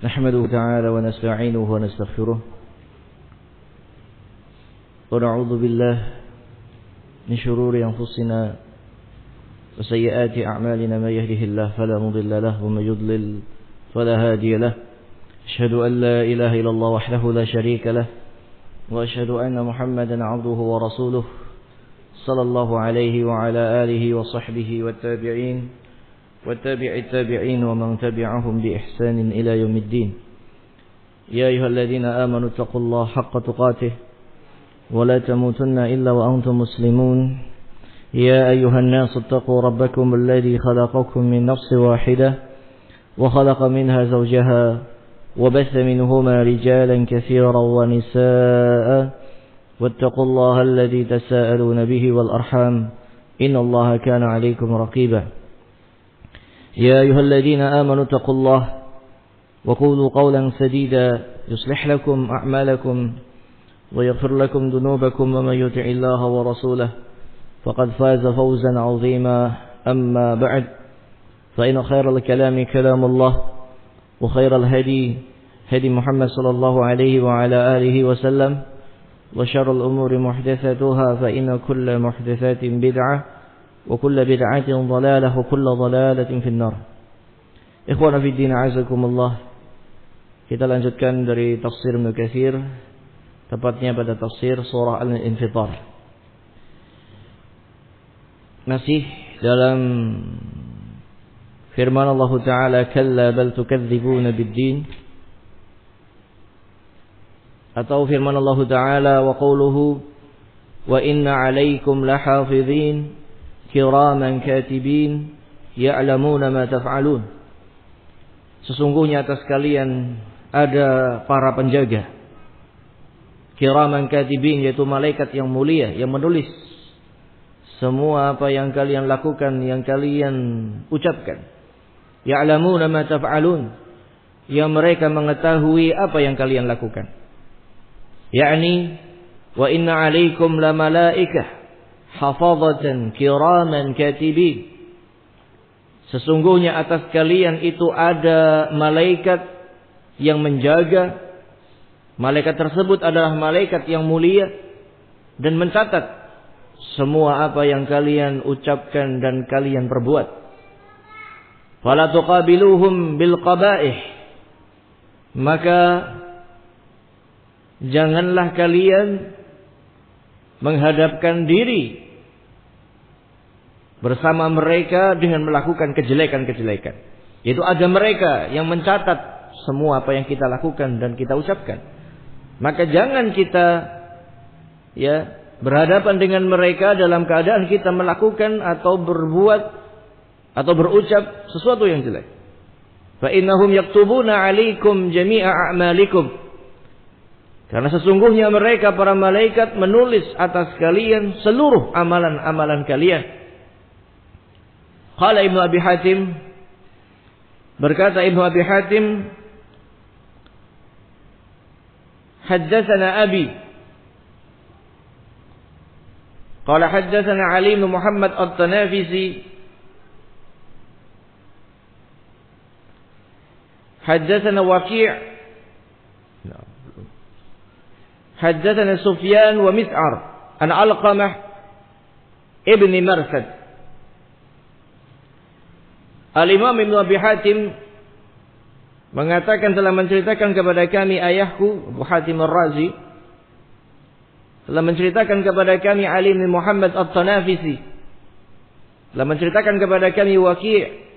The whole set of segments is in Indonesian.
نحمده تعالى ونستعينه ونستغفره ونعوذ بالله من شرور أنفسنا وسيئات أعمالنا من يهده الله فلا مضل له ومن يضلل فلا هادي له أشهد أن لا إله إلا الله وحده لا شريك له وأشهد أن محمدا عبده ورسوله صلى الله عليه وعلى آله وصحبه والتابع التابعين ومن تبعهم بإحسان إلى يوم الدين. يا أيها الذين آمنوا اتقوا الله حق تقاته ولا تموتن إلا وأنتم مسلمون. يا أيها الناس اتقوا ربكم الذي خلقكم من نفس واحدة وخلق منها زوجها وبث منهما رجالا كثيرا ونساء واتقوا الله الذي تساءلون به والأرحام إن الله كان عليكم رقيبا. يا أيها الذين آمنوا اتقوا الله وقولوا قولا سديدا يصلح لكم أعمالكم ويغفر لكم ذنوبكم ومن يطع الله ورسوله فقد فاز فوزا عظيما. أما بعد فإن خير الكلام كلام الله وخير الهدي هدي محمد صلى الله عليه وعلى آله وسلم وشر الأمور محدثاتها فإن كل محدثات بدعة وكل بدعة ضلالة وكل ضلالة في النار. Ikhwana fi din, a'azakumullah. Kita lanjutkan dari tafsir Ibnu Katsir, tepatnya pada tafsir surah Al-Infitar. Masih dalam firman Allah Ta'ala, kalla bal tukadzibuna bid-din, atau firman Allah Ta'ala wa qawluhu wa inna 'alaikum lahafizin kiraman katibin ya'lamuna ma taf'alun. Sesungguhnya atas kalian ada para penjaga kiraman katibin, yaitu malaikat yang mulia yang menulis semua apa yang kalian lakukan, yang kalian ucapkan. Ya'lamuna ma taf'alun, yang mereka mengetahui apa yang kalian lakukan. Yakni wa inna 'alaikum la malaikah hafazatan kiraman katibin. Sesungguhnya atas kalian itu ada malaikat yang menjaga. Malaikat tersebut adalah malaikat yang mulia dan mencatat semua apa yang kalian ucapkan dan kalian perbuat. Fala tuqabiluhum bil qaba'ih, maka janganlah kalian menghadapkan diri bersama mereka dengan melakukan kejelekan-kejelekan. Yaitu ada mereka yang mencatat semua apa yang kita lakukan dan kita ucapkan. Maka jangan kita berhadapan dengan mereka dalam keadaan kita melakukan atau berbuat atau berucap sesuatu yang jelek. Fa innahum yaktubuna 'alaikum jami'a a'malikum. Karena sesungguhnya mereka para malaikat menulis atas kalian seluruh amalan-amalan kalian. Qala Ibnu Abi Hatim, berkata Ibnu Abi Hatim, haddatsana Abi, qala haddatsana Ali bin Muhammad At-Tanafisi, haddatsana Waqi', haddatsana Sufyan wa Mis'ar an Alqamah ibn Marsad. Al-Imam Ibnu Abi Hatim mengatakan telah menceritakan kepada kami ayahku Abu Hatim Ar-Razi, telah menceritakan kepada kami Ali bin Muhammad At-Tanafisi, telah menceritakan kepada kami Waqi',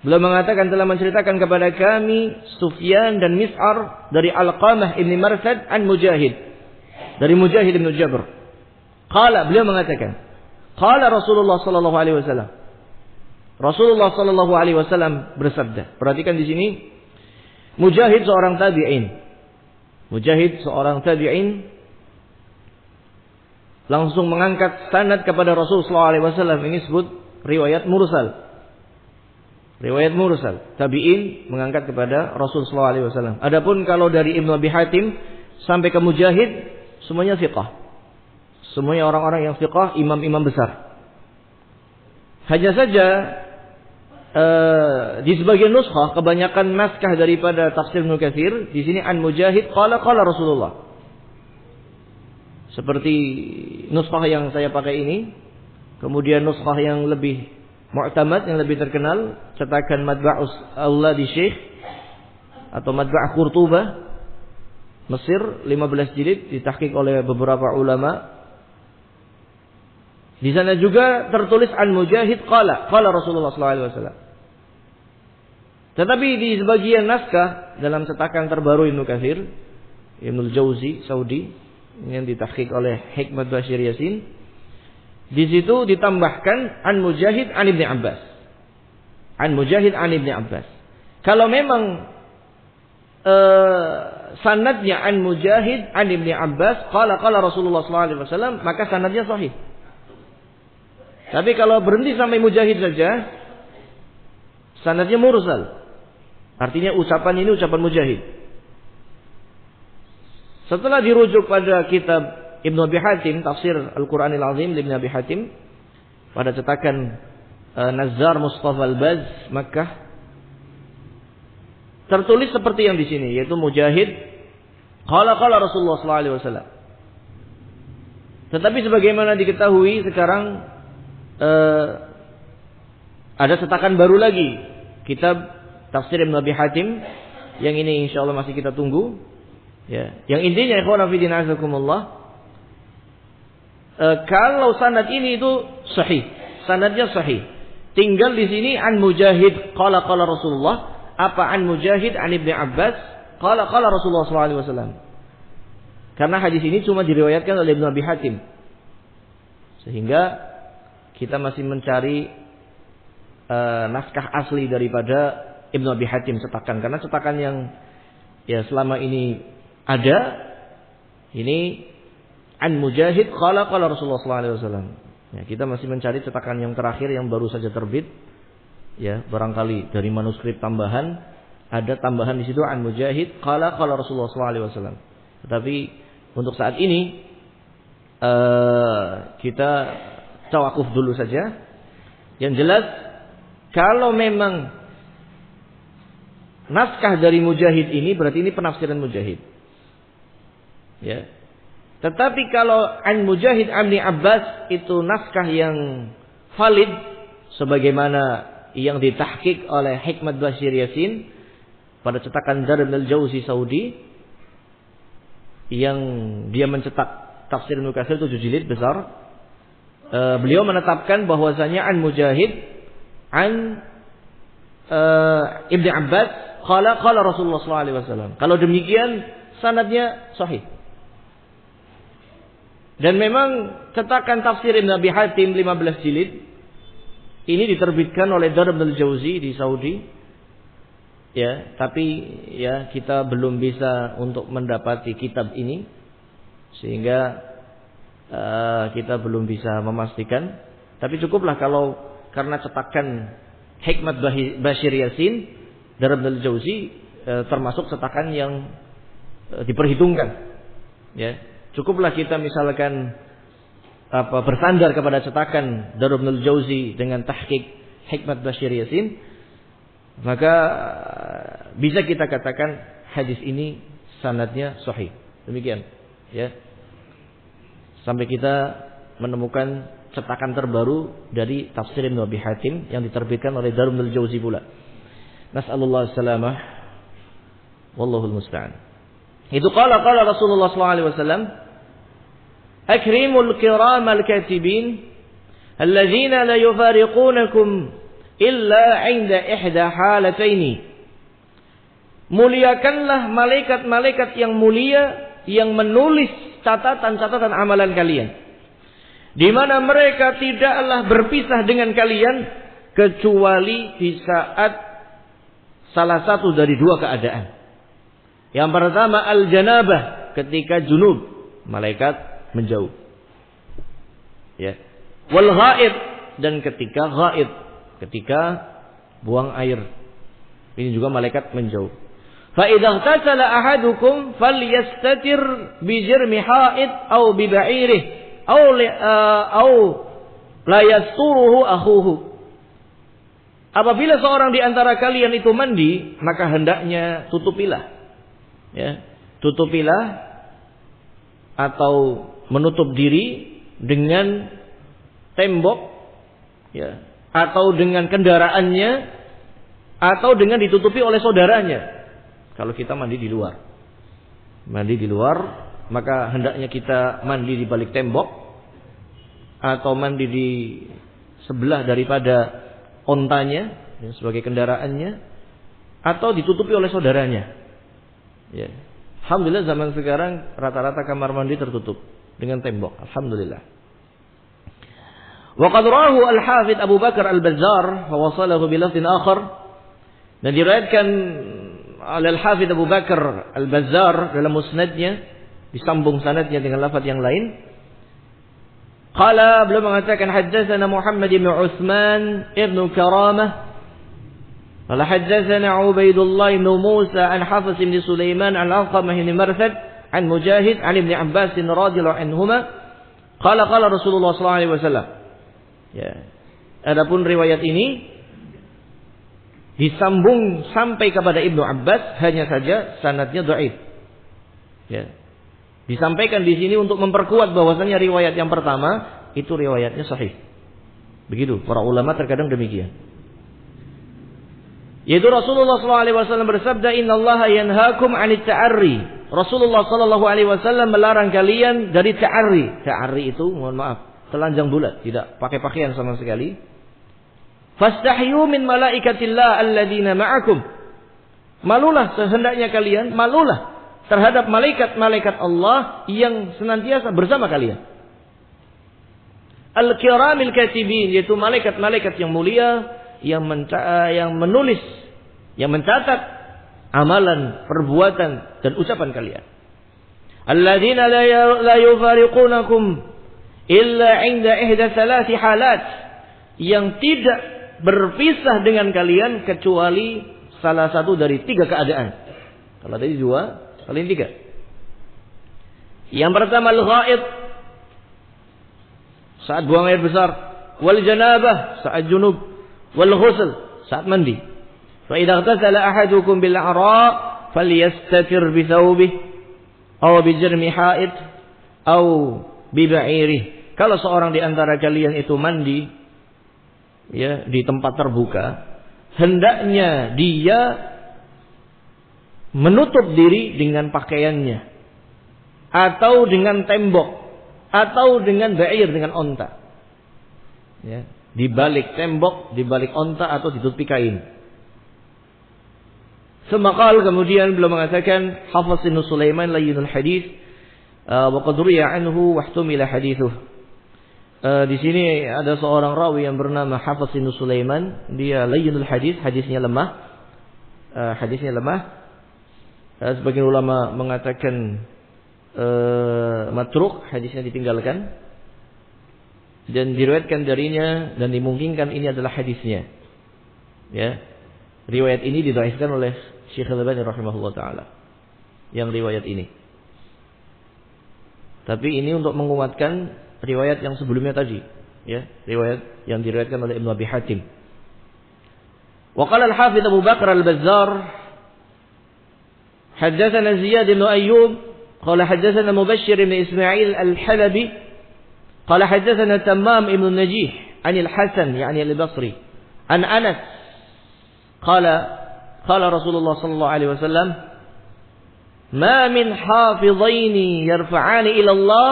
beliau mengatakan telah menceritakan kepada kami Sufyan dan Mis'ar dari Alqamah ibn Marsad an Mujahid, dari Mujahid bin Jabr. Qala, beliau mengatakan, qala Rasulullah sallallahu alaihi wasallam, Rasulullah sallallahu alaihi wasallam bersabda. Perhatikan di sini, Mujahid seorang tabi'in. Mujahid seorang tabi'in langsung mengangkat sanad kepada Rasul sallallahu alaihi wasallam. Ini disebut riwayat mursal. Riwayat mursal. Tabi'in mengangkat kepada Rasul sallallahu alaihi wasallam. Adapun kalau dari Ibnu Abi Hatim sampai ke Mujahid, semuanya thiqah. Semuanya orang-orang yang thiqah, imam-imam besar. Hanya saja di sebagian nuskhah, kebanyakan naskah daripada tafsir Ibnu Katsir di sini an Mujahid qala Rasulullah. Seperti nuskhah yang saya pakai ini. Kemudian nuskhah yang lebih mu'tamad, yang lebih terkenal, cetakan Matba'us Auladi Syekh atau Matba'ah Qurtubah Mesir, 15 jilid, ditahqiq oleh beberapa ulama. Di sana juga tertulis an Mujahid qala Rasulullah sallallahu alaihi wasallam. Tetapi di sebagian naskah dalam cetakan terbaru Ibnu Katsir, Ibnu Jauzi Saudi, yang ditahqiq oleh Hikmat Bashir Yasin, di situ ditambahkan an Mujahid an Ibnu Abbas. An Mujahid an Ibnu Abbas. Kalau memang sanadnya an Mujahid an Ibnu Abbas qala Rasulullah sallallahu alaihi wasallam, maka sanadnya sahih. Tapi kalau berhenti sampai Mujahid saja, sanadnya mursal. Artinya ucapan ini ucapan Mujahid. Setelah dirujuk pada kitab Ibnu Abi Hatim, Tafsir Al-Quranil Azim Ibnu Abi Hatim, pada cetakan Nazzar Mustafa Al-Baz Makkah, tertulis seperti yang di sini, yaitu Mujahid qala Rasulullah sallallahu alaihi wasallam. Tetapi sebagaimana diketahui sekarang ada cetakan baru lagi, kitab Tafsir Ibnu Abi Hatim, yang ini insyaallah masih kita tunggu. Ya, yang intinya ikhwan fillah azakumullah, kalau sanad ini itu sahih, sanadnya sahih. Tinggal di sini an Mujahid qala Rasulullah, apa an Mujahid an Ibnu Abbas qala Rasulullah sallallahu alaihi wasallam. Karena hadis ini cuma diriwayatkan oleh Ibnu Abi Hatim. Sehingga kita masih mencari naskah asli daripada Ibnu Abi Hatim cetakan, karena cetakan yang ya selama ini ada ini an Mujahid qala Rasulullah sallallahu alaihi wasallam. Ya, kita masih mencari cetakan yang terakhir yang baru saja terbit. Ya, barangkali dari manuskrip tambahan ada tambahan di situ an Mujahid qala Rasulullah sallallahu alaihi wasallam. Tetapi untuk saat ini kita tawakuf dulu saja. Yang jelas kalau memang naskah dari Mujahid ini berarti ini penafsiran Mujahid. Ya. Tetapi kalau an Mujahid an Ibnu Abbas itu naskah yang valid sebagaimana yang ditahqiq oleh Hikmat Bashir Yasin pada cetakan Dar al-Jauzi Saudi, yang dia mencetak tafsir Ibnu Katsir 7 jilid besar. Beliau menetapkan bahwasanya an Mujahid an Ibnu Abbas qala Rasulullah sallallahu alaihi wasallam. Kalau demikian sanadnya sahih. Dan memang cetakan tafsir Ibnu Abi Hatim 15 jilid ini diterbitkan oleh Dar al-Jauzi di Saudi. Ya, tapi ya kita belum bisa untuk mendapati kitab ini sehingga kita belum bisa memastikan. Tapi cukuplah kalau karena cetakan Hikmat Bashir Yasin Dar al-Jauzi termasuk cetakan yang diperhitungkan. Ya. Cukuplah kita misalkan bersandar kepada cetakan Dar al-Jauzi dengan tahqiq Hikmat Bashir Yasin, maka bisa kita katakan hadis ini sanadnya sahih. Demikian, ya. Sampai kita menemukan cetakan terbaru dari tafsir Ibnu Abi Hatim yang diterbitkan oleh Dar al-Jauzi pula. Nas'alullah salamah, wallahul musta'an. Itu qala Rasulullah sallallahu alaihi wasallam, akrimul kiramal katibin alladzina la yufariqunakum illa 'inda ihda halataini. Muliakanlah malaikat-malaikat yang mulia yang menulis catatan-catatan amalan kalian, di mana mereka tidaklah berpisah dengan kalian kecuali di saat salah satu dari dua keadaan. Yang pertama al-janabah, ketika junub, malaikat menjauh. Ya. Wal ghaib, dan ketika ghaib, ketika buang air, ini juga malaikat menjauh. Fa idza ihtasala ahadukum falyastatir bi jirmi ha'id aw bi ba'irih aw la yasturuhu akhuhu. Apabila seorang di antara kalian itu mandi, maka hendaknya tutupilah. Ya, tutupilah atau menutup diri dengan tembok, ya, atau dengan kendaraannya, atau dengan ditutupi oleh saudaranya. Kalau kita mandi di luar, maka hendaknya kita mandi di balik tembok, atau mandi di sebelah daripada ontanya, ya, sebagai kendaraannya, atau ditutupi oleh saudaranya. Ya. Alhamdulillah zaman sekarang rata-rata kamar mandi tertutup dengan tembok. Alhamdulillah. Wa qad rawahu al-Hafidz Abu Bakar al-Bazzar wa wasalahu bi lafdhin akhar. Dan diriwayatkan oleh al-Hafidz Abu Bakar al-Bazzar dalam musnadnya, disambung sanadnya dengan lafaz yang lain. Qala, beliau mengatakan haddatsana Muhammad bin Utsman ibn Karamah. Qala haddatsana Ubaidullah bin Musa an Hafiz bin Sulaiman an Alqamah bin Marthad an Mujahid an Ibn Abbas radhiyallahu anhuma. Qala qala Rasulullah sallallahu alaihi wasallam. Ya. Adapun riwayat ini disambung sampai kepada Ibnu Abbas, hanya saja sanadnya dhaif. Ya. Disampaikan di sini untuk memperkuat bahwasanya riwayat yang pertama itu riwayatnya sahih. Begitu para ulama terkadang demikian. Yaitu Rasulullah SAW bersabda, Innallaha yanhaakum 'anit ta'arri. Rasulullah SAW melarang kalian dari ta'arri. Ta'arri itu, mohon maaf, telanjang bulat, tidak pakai pakaian sama sekali. Fastahyu min malaikatillah alladzina ma'akum. Malulah sehendaknya kalian, malulah terhadap malaikat-malaikat Allah yang senantiasa bersama kalian. Al-kiramil katibin, yaitu malaikat-malaikat yang mulia yang menulis, yang mencatat amalan, perbuatan dan ucapan kalian. Alladzina la yufariqunakum illa 'inda ihda thalathi halat, yang tidak berpisah dengan kalian kecuali salah satu dari 3 keadaan. Kalau tadi 2, paling 3. Yang pertama al-ghaid, saat buang air besar, wal janabah, saat junub, wal ghusl, saat mandi. Fa idza ightasala ahadukum bil a'ra falyastatir bi thawbihi aw bi jarmi ha'id aw bi ba'irihi. Kalau seorang di antara kalian itu mandi, ya, di tempat terbuka, hendaknya dia menutup diri dengan pakaiannya, atau dengan tembok, atau dengan ba'ir, dengan onta. Ya, di balik tembok, di balik onta, atau ditutupi kain. Semakal kemudian beliau mengatakan, Hafiz bin Sulaiman layyinul hadis, wa qad ruwiya anhu wa ihtumila hadithuh. Di sini ada seorang rawi yang bernama Hafiz bin Sulaiman, dia layyinul hadis, hadisnya lemah. Sebagian ulama mengatakan matruk, hadisnya ditinggalkan, dan diriwayatkan darinya dan dimungkinkan ini adalah hadisnya. Ya, riwayat ini didhaifkan oleh Syekh Al-Albani rahimahullah taala, yang riwayat ini. Tapi ini untuk menguatkan riwayat yang sebelumnya tadi, ya, riwayat yang diriwayatkan oleh Ibnu Abi Hatim. Wa qala al-Hafidz Abu Bakar al-Bazzar haddatsana Ziyad bin Ayyub qala haddatsana Mubashshir bin Ismail al-Halabi qala haddatsana Tammam ibn Najih an al-Hasan yani al-Basri an Anas qala Rasulullah sallallahu alaihi wasallam ma min hafizaini yarfa'ani ila Allah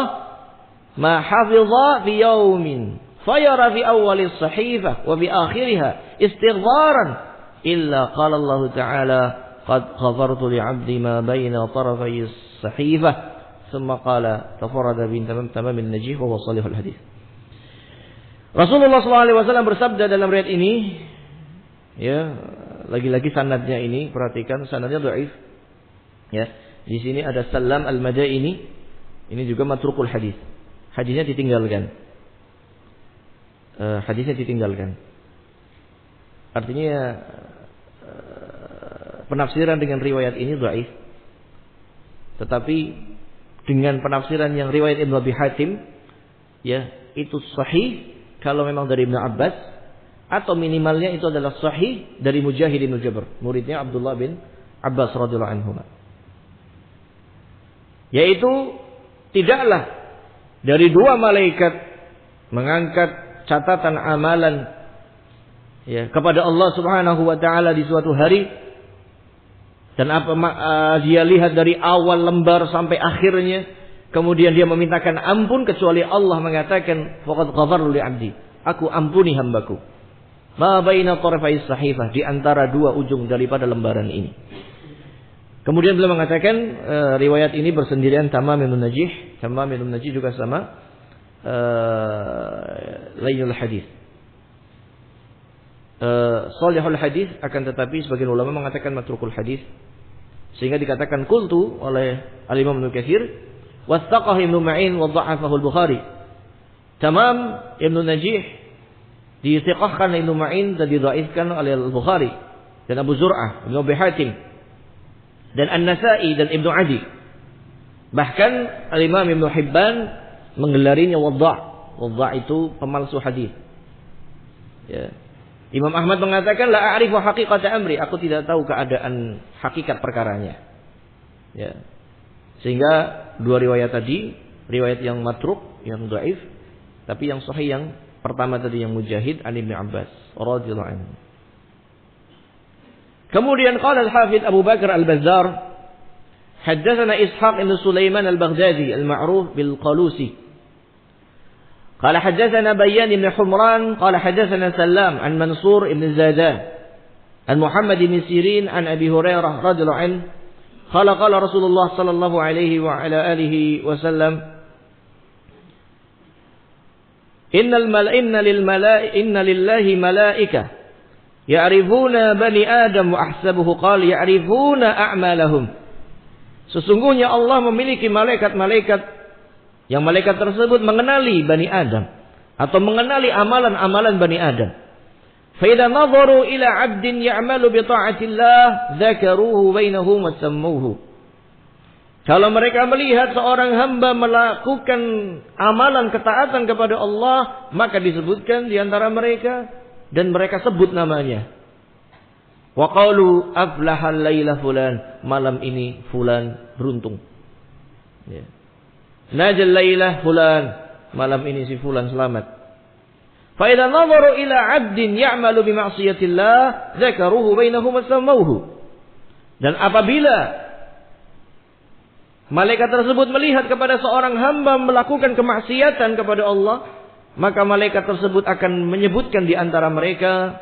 ma hafiza fi yawmin fayara fi awwali as-sahifah wa bi akhiriha istighfaran illa qala Allah ta'ala qad ghafartu li'abdi ma baina tarafay as-sahifah thumma qala tafarrada bin tamam an-najih wa wasalih al-hadis. Rasulullah sallallahu alaihi wasallam bersabda dalam riwayat ini, ya, lagi-lagi sanadnya ini perhatikan, sanadnya dhaif. Ya, di sini ada Salam al-Madaini, ini juga matrukul hadis. Hadisnya ditinggalkan. Artinya penafsiran dengan riwayat ini dhaif. Tetapi dengan penafsiran yang riwayat Ibnu Abi Hatim, ya, itu sahih kalau memang dari Ibnu Abbas, atau minimalnya itu adalah sahih dari Mujahid bin Jabr, muridnya Abdullah bin Abbas radhiyallahu anhu. Yaitu tidaklah dari dua malaikat mengangkat catatan amalan ya kepada Allah Subhanahu wa taala di suatu hari, dan apa dia lihat dari awal lembar sampai akhirnya, kemudian dia memintakan ampun, kecuali Allah mengatakan faqad ghafartu li 'abdi, aku ampuni hambaku. Ma baina tarafais sahifah, di antara dua ujung daripada lembaran ini. Kemudian beliau mengatakan riwayat ini bersendirian Tamam bin Najih. Tamam bin Najih juga sama lainul hadis. Shalihul hadis, akan tetapi sebagian ulama mengatakan matrukul hadis, sehingga dikatakan qultu oleh Al-Imam Ibnu Katsir wastaqah Ibnu Ma'in wa dha'afahu Al-Bukhari. Tamam Ibnu Najih disiqahkan Ibnu Ma'in dan didhaifkan oleh Al-Bukhari dan Abu Zur'ah, Ibnu Abi Hatim dan An-Nasa'i dan Ibnu Adi. Bahkan Al-Imam Ibnu Hibban menggelarinya wadha'. Wadha' itu pemalsu hadis. Ya. Imam Ahmad mengatakan la a'rifu haqiqata amri, aku tidak tahu keadaan hakikat perkaranya. Ya. Sehingga dua riwayat tadi, riwayat yang matruk, yang dhaif, tapi yang sahih yang pertama tadi yang Mujahid an Ibnu Abbas radhiyallahu anhu. Kemudian qala al-Hafidz Abu Bakar Al-Bazzar, haddatsana Ishaq bin Sulaiman Al-Baghdadi al-ma'ruf bil Qalusi. Qala haddatsana Bayyan bin Humran, qala haddatsana Sallam an Mansur ibn Zadan an Muhammad bin Sirin an Abi Hurairah radhiyallahu anhu, qala qala Rasulullah sallallahu alaihi wa ala alihi wasallam, inna lillahi malaikah ya'rifuna bani Adam wa ahsabuhu qala ya'rifuna a'malahum. Sesungguhnya Allah memiliki malaikat-malaikat yang malaikat tersebut mengenali Bani Adam atau mengenali amalan-amalan Bani Adam. Fa idza nadharu ila 'abdin ya'malu bi ta'atillah dzakaruhu bainahum wa sammuhu. Kalau mereka melihat seorang hamba melakukan amalan ketaatan kepada Allah, maka disebutkan di antara mereka dan mereka sebut namanya. Wa qalu aflahal laila fulan, malam ini fulan beruntung. Ya. Najal laila fulan, malam ini si fulan selamat. Fa idza nadharu ila 'abdin ya'malu bi ma'siyatillah dzakaruhu bainahum wasammuhu. Dan apabila malaikat tersebut melihat kepada seorang hamba melakukan kemaksiatan kepada Allah, maka malaikat tersebut akan menyebutkan di antara mereka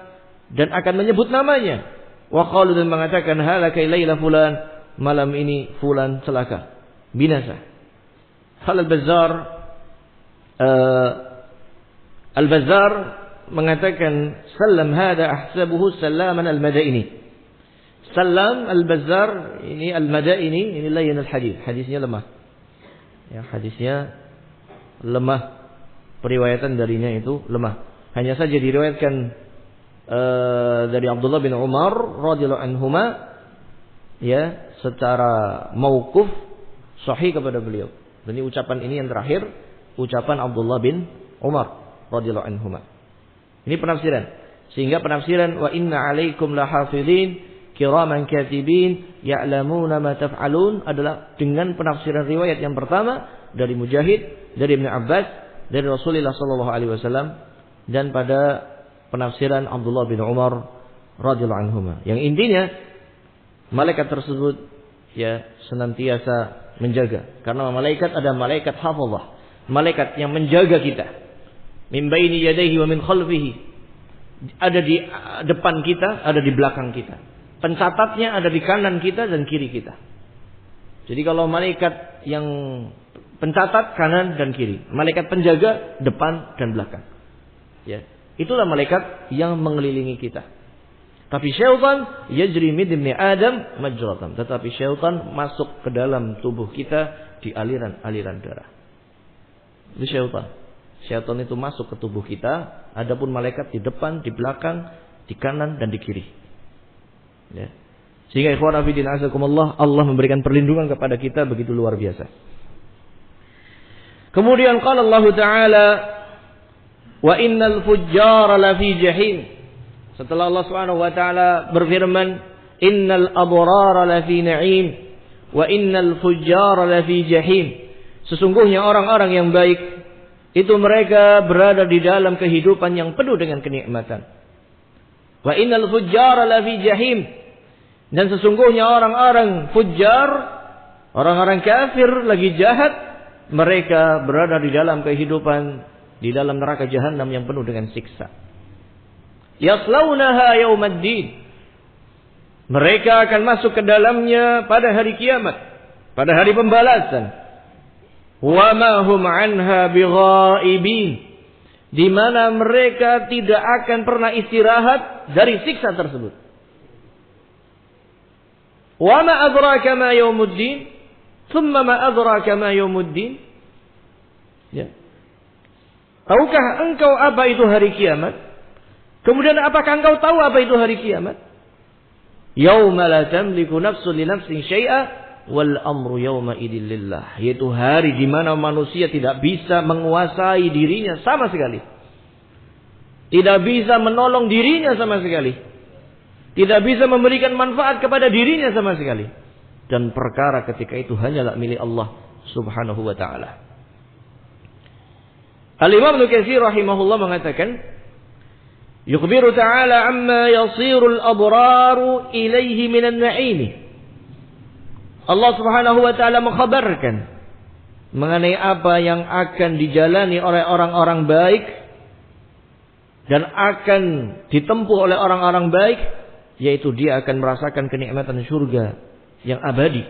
dan akan menyebut namanya. Wa qalu, dan mengatakan halaka laila fulan, malam ini fulan celaka, binasa. Al-Bazzar mengatakan Sallam hada ahsabuhu Sallaman al-Madaini. Sallam Al-Bazzar ini Al-Madaini, ini layan al-hadis, hadisnya lemah. Ya, hadisnya lemah. Periwayatan darinya itu lemah. Hanya saja diriwayatkan dari Abdullah bin Umar radhiyallahu anhuma, ya, secara mauquf sahih kepada beliau. Dan ini ucapan ini yang terakhir, ucapan Abdullah bin Umar radhiyallahu anhuma. Ini penafsiran. Sehingga penafsiran wa inna 'alaikum lahafizin kiraman katibin ya'lamuna ma taf'alun adalah dengan penafsiran riwayat yang pertama dari Mujahid, dari Ibnu Abbas, dari Rasulullah sallallahu alaihi wasallam, dan pada penafsiran Abdullah bin Umar radhiyallahu anhuma. Yang intinya malaikat tersebut ya senantiasa menjaga, karena malaikat ada malaikat hafazah, malaikat yang menjaga kita. Min baini yadayhi wa min khalfihi, ada di depan kita, ada di belakang kita. Pencatatnya ada di kanan kita dan kiri kita. Jadi kalau malaikat yang pencatat kanan dan kiri, malaikat penjaga depan dan belakang. Ya, itulah malaikat yang mengelilingi kita. Tapi syaitan yajri min ibni Adam majratan. Tetapi syaitan masuk ke dalam tubuh kita di aliran-aliran darah. Itu syaitan. Syaitan itu masuk ke tubuh kita. Adapun malaikat di depan, di belakang, di kanan dan di kiri. Ya. Sehingga ikhwan fillah azakumullah, Allah memberikan perlindungan kepada kita begitu luar biasa. Kemudian qala Allah Ta'ala wa innal fujjara lafi jahim. Setelah Allah Subhanahu wa taala berfirman, "Innal abrara lafi na'im wa innal fujjara lafi jahim." Sesungguhnya orang-orang yang baik itu mereka berada di dalam kehidupan yang penuh dengan kenikmatan. Wa innal fujjara lafi jahim. Dan sesungguhnya orang-orang fujjar, orang-orang kafir lagi jahat, mereka berada di dalam kehidupan di dalam neraka jahanam yang penuh dengan siksa. Yaslaunaha yaumaddin. Mereka akan masuk ke dalamnya pada hari kiamat, pada hari pembalasan. Wa ma hum anha bighaibin. Di mana mereka tidak akan pernah istirahat dari siksa tersebut. Wa ma adraka ma yaumuddin? Thumma ma adraka ma yaumuddin? Ya. Tahukah engkau apa itu hari kiamat? Kemudian apakah engkau tahu apa itu hari kiamat? Yauma la tamliku nafsun li nafsin syai'a wal amru yauma idzil lillah. Yaitu hari di mana manusia tidak bisa menguasai dirinya sama sekali. Tidak bisa menolong dirinya sama sekali. Tidak bisa memberikan manfaat kepada dirinya sama sekali. Dan perkara ketika itu hanyalah milik Allah Subhanahu wa taala. Al-Imam Ibnu Katsir rahimahullah mengatakan, yukhbiru ta'ala amma yasirul abraru ilaihi minan na'imi. Allah Subhanahu wa taala mengkhabarkan mengenai apa yang akan dijalani oleh orang-orang baik dan akan ditempuh oleh orang-orang baik, yaitu dia akan merasakan kenikmatan surga yang abadi.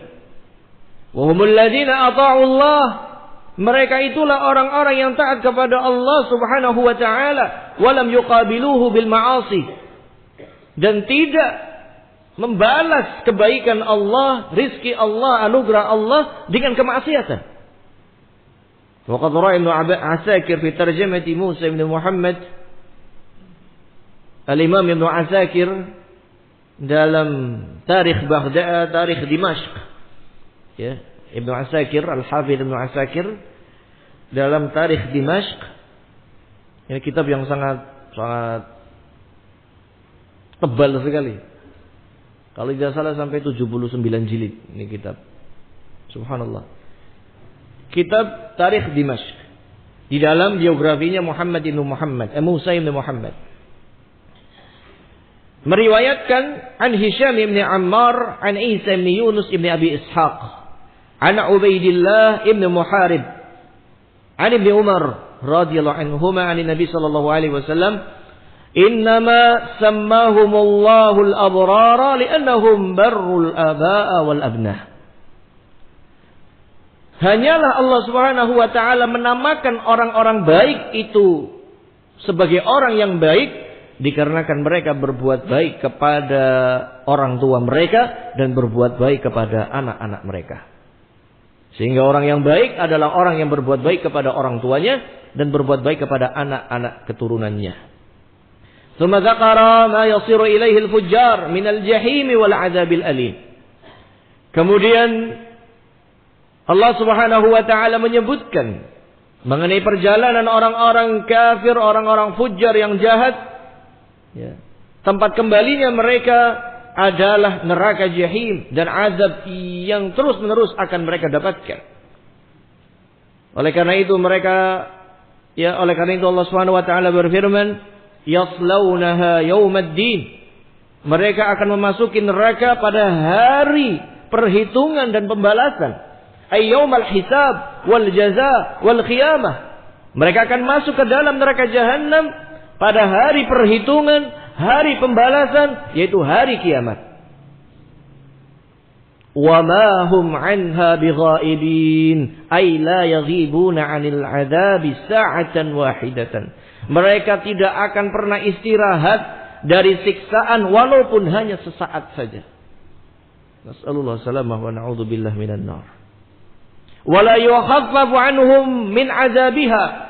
Wa humul ladzina ata'u Allah. Mereka itulah orang-orang yang taat kepada Allah Subhanahu wa taala, walam yuqabiluhu bil ma'asi. Dan tidak membalas kebaikan Allah, rizki Allah, anugerah Allah dengan kemaksiatan. Wa qad ra'a Ibnu Asakir fi tarjamati Musa bin Muhammad. Al-Imam Ibnu Asakir dalam tarikh Baghdad, tarikh Dimashq. Ya, Ibnu Asakir, Al-Hafidz Ibnu Asakir dalam tarikh Dimashq. Ini kitab yang sangat tebal sekali. Kalau tidak salah sampai 79 jilid ini kitab. Subhanallah. Kitab Tarikh Dimashq. Di dalam biografinya Muhammad bin Muhammad, Musa bin Muhammad. Meriwayatkan an Hisham bin Ammar, an Isa bin Yunus bin Abi Ishaq, an Ubaidillah bin Muharib, an Ibnu Umar radhiyallahu anhuma an Nabi sallallahu alaihi wasallam, innama sammahumullahu al-abrara li'annahum barrul aba'a wal abnah. Hanyalah Allah Subhanahu wa taala menamakan orang-orang baik itu sebagai orang yang baik dikarenakan mereka berbuat baik kepada orang tua mereka dan berbuat baik kepada anak-anak mereka. Sehingga orang yang baik adalah orang yang berbuat baik kepada orang tuanya dan berbuat baik kepada anak-anak keturunannya. Tsumma dzakara ma yasiru ilaihi al-fujjar min al-jahim wal 'adzabil alim. Kemudian Allah Subhanahu wa taala menyebutkan mengenai perjalanan orang-orang kafir, orang-orang fujjar yang jahat. Ya. Tempat kembalinya mereka adalah neraka jahim dan azab yang terus-menerus akan mereka dapatkan. Oleh karena itu Allah Subhanahu wa taala berfirman, yaslaunaha yaumaddin. Mereka akan memasuki neraka pada hari perhitungan dan pembalasan. Ay yaumal hisab wal jaza wal qiyamah. Mereka akan masuk ke dalam neraka jahanam pada hari perhitungan, hari pembalasan, yaitu hari kiamat. Wa ma hum 'anha bighaibin, ay la yaghibuna 'anil 'adzabi sa'atan wahidatan. Mereka tidak akan pernah istirahat dari siksaan walaupun hanya sesaat saja. Nas'alullah salamah wa na'udzubillah minan nar. Wa la yukhaffafu 'anhum min 'adzabiha.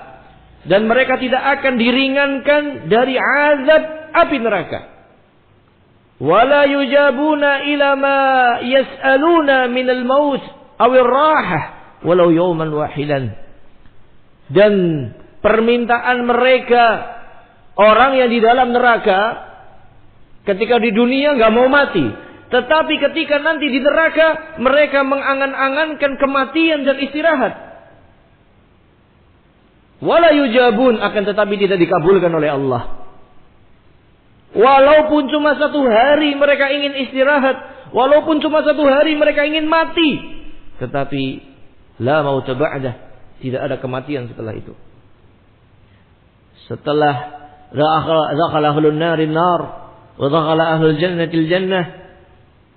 Dan mereka tidak akan diringankan dari azab api neraka. Wala yujabuna ila ma yas'aluna min al-maut aw ar-rahah walau yawman wahidan. Dan permintaan mereka orang yang di dalam neraka Ketika di dunia nggak mau mati. Tetapi ketika nanti di neraka, mereka mengangan-angankan kematian dan istirahat. Wala yujabun, akan tetapi tidak dikabulkan oleh Allah. Walaupun cuma 1 hari mereka ingin istirahat. Walaupun cuma 1 hari mereka ingin mati. Tetapi la mauta ba'dah, tidak ada kematian setelah itu. Setelah dakhala ahlun narin nar wa dakhala ahlul jannatil jannah.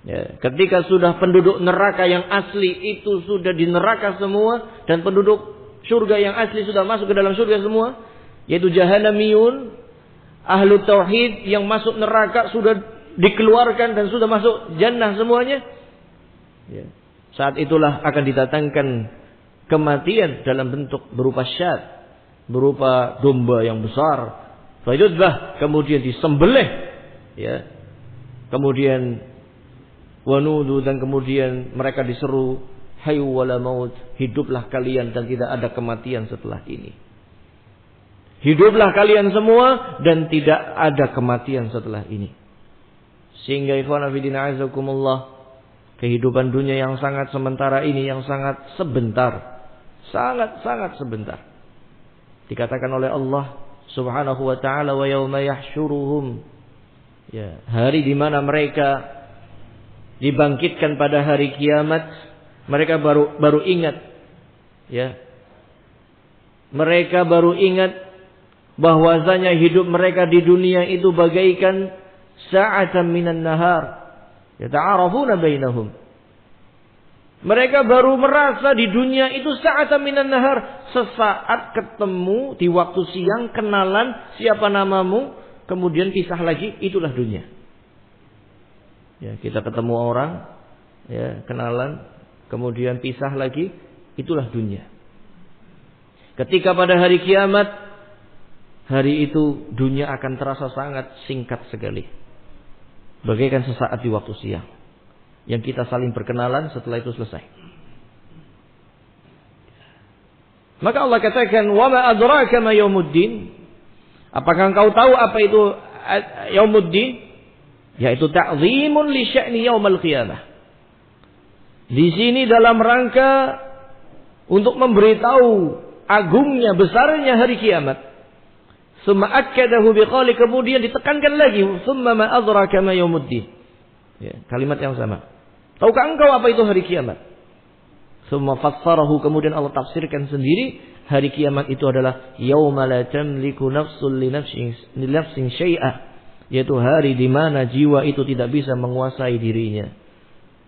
Ya, ketika sudah penduduk neraka yang asli itu sudah di neraka semua, dan penduduk surga yang asli sudah masuk ke dalam surga semua, yaitu jahannamiyun, ahlu tauhid yang masuk neraka sudah dikeluarkan dan sudah masuk jannah semuanya. Ya. Saat itulah akan didatangkan kematian dalam bentuk berupa syad, berupa domba yang besar. Fayudbah, kemudian disembelih, ya. Kemudian wanudu, dan kemudian mereka diseru, hayu wala maut, hiduplah kalian dan tidak ada kematian setelah ini. Hiduplah kalian semua dan tidak ada kematian setelah ini. Sehingga ikhwan fillah azakumullah, kehidupan dunia yang sangat sementara ini, yang sangat sebentar, sangat sebentar. Dikatakan oleh Allah Subhanahu wa taala, wa yauma yahsyuruhum, ya, hari di mana mereka dibangkitkan pada hari kiamat, mereka baru ingat, ya. Mereka baru ingat bahwasanya hidup mereka di dunia itu bagaikan sa'atan minan nahar yata'arafuna bainahum. Mereka baru merasa di dunia itu sa'atan minan nahar, sesaat ketemu di waktu siang, kenalan, siapa namamu, kemudian pisah lagi, itulah dunia. Ya, kita ketemu orang, ya, kenalan, kemudian pisah lagi, itulah dunia. Ketika pada hari kiamat, hari itu dunia akan terasa sangat singkat sekali, bagaikan sesaat di waktu siang, yang kita saling berkenalan, setelah itu selesai. Maka Allah katakan, wa ma adraka ma yaumuddin, apakah engkau tahu apa itu yaumuddin? Yaitu ta'zimun li sya'ni yaumil qiyamah. Di sini dalam rangka untuk memberitahu agungnya, besarnya hari kiamat. Summa akkadahu biqali, kemudian ditekankan lagi, summa ma adraka ma yaumuddin. Ya, kalimat yang sama. Tahukah engkau apa itu hari kiamat? Summa fassarahu, kemudian Allah tafsirkan sendiri, hari kiamat itu adalah yauma la tamliku nafsun li nafsin syai'a. Yaitu hari di mana jiwa itu tidak bisa menguasai dirinya.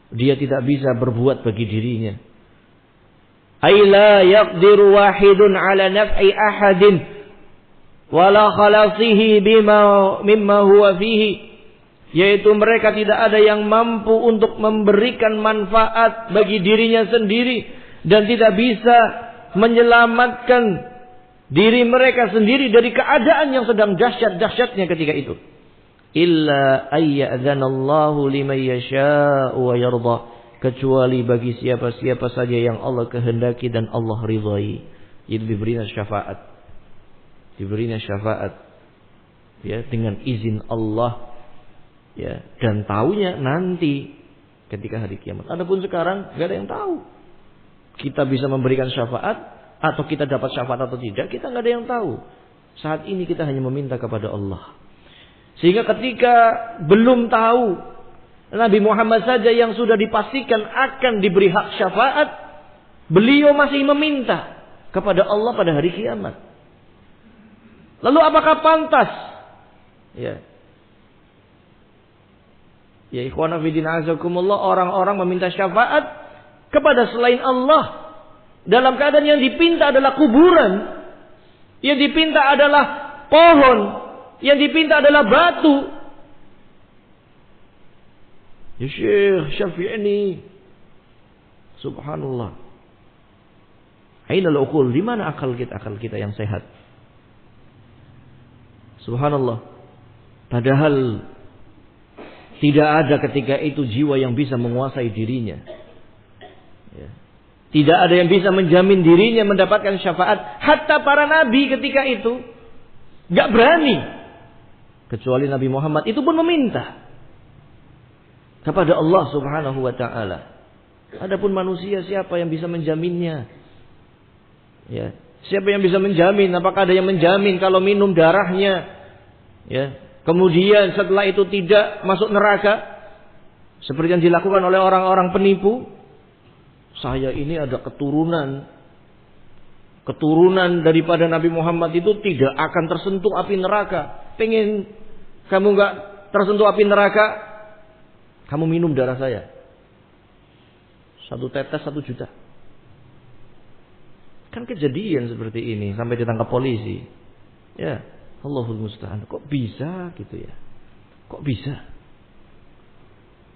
Dia tidak bisa berbuat bagi dirinya. Ay la yaqdiru wahidun ala naf'i ahadin wala khalasihi mimma huwa fihi. Yaitu mereka tidak ada yang mampu untuk memberikan manfaat bagi dirinya sendiri, dan tidak bisa menyelamatkan diri mereka sendiri dari keadaan yang sedang dahsyat-dahsyatnya ketika itu. Illa ayyadzanallahu liman yasha'u wa yarda, kecuali bagi siapa-siapa saja yang Allah kehendaki dan Allah ridhai, itu diberinya syafaat. Diberinya syafaat, ya, dengan izin Allah, ya, dan taunya nanti ketika hari kiamat. Adapun sekarang enggak ada yang tahu. Kita bisa memberikan syafaat atau kita dapat syafaat atau tidak, kita enggak ada yang tahu. Saat ini kita hanya meminta kepada Allah. Sehingga ketika belum tahu, Nabi Muhammad saja yang sudah dipastikan akan diberi hak syafaat, beliau masih meminta kepada Allah pada hari kiamat. Lalu apakah pantas? Ya, ikhwana fillah azakumullah, orang-orang meminta syafaat kepada selain Allah dalam keadaan yang dipinta adalah kuburan, yang dipinta adalah pohon, yang dipinta adalah batu. Ya Syekh Syafi'ini, subhanallah. Ainal uqul, di mana akal kita yang sehat? Subhanallah. Padahal tidak ada ketika itu jiwa yang bisa menguasai dirinya. Ya. Tidak ada yang bisa menjamin dirinya mendapatkan syafaat. Hatta para nabi ketika itu gak berani. kecuali Nabi Muhammad itu pun meminta kepada Allah Subhanahu wa taala. Adapun manusia, siapa yang bisa menjaminnya? Ya, siapa yang bisa menjamin? Apakah ada yang menjamin kalau minum darahnya, ya, kemudian setelah itu tidak masuk neraka seperti yang dilakukan oleh orang-orang penipu? Saya ini ada keturunan daripada Nabi Muhammad itu tidak akan tersentuh api neraka. Pengen kamu nggak tersentuh api neraka, kamu minum darah saya. 1 tetes 1 juta. Kan kejadian seperti ini sampai ditangkap polisi. Ya, Allahul musta'an. Kok bisa gitu ya? Kok bisa?